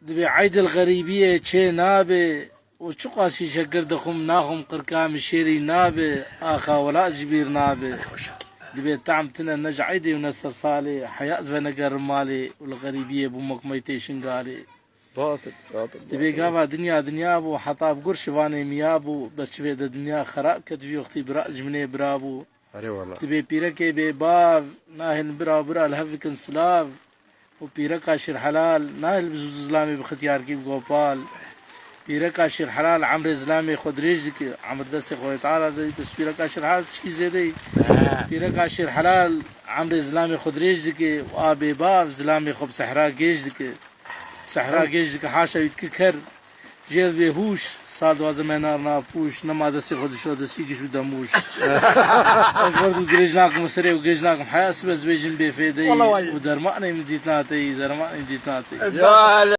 دبي عيد الغريبية تشي نابي وشو قاسي شقر دخم ناخم قركام الشيري نابي آخا ولا جبير نابي دبي تعم تنا نج عيدي ونسر صالي حياء زفنقر مالي والغريبية بومك ميتيشن قالي باطل دبي قاما دنيا بو حطاب قرش فاني ميابو بس شفيد الدنيا خراء كتفي اختي برا جمني برابو أري والله دبي بيركي بباف ناهن برا الهفك انسلاف وبيركا شير حلال ناهل بزوز زلامي بختيار كيب قوبال بيركا شير حلال عمر زلامي خود ريجك عمر دستي خوي تعالى بس بيركا شير حلال تشكي زيدي بيركا شير حلال عمر زلامي خود ريجك وابي باف زلامي خب صحراء جيجك صحراء جيجك حاشا يتككر جيل بهوش صاد وازمنا نابوش نما دستي خود شو دستي شو دموش برضو درجناكم مسري وجيجناكم حياس بس بيجن بفيدي ودرماني مديتناتي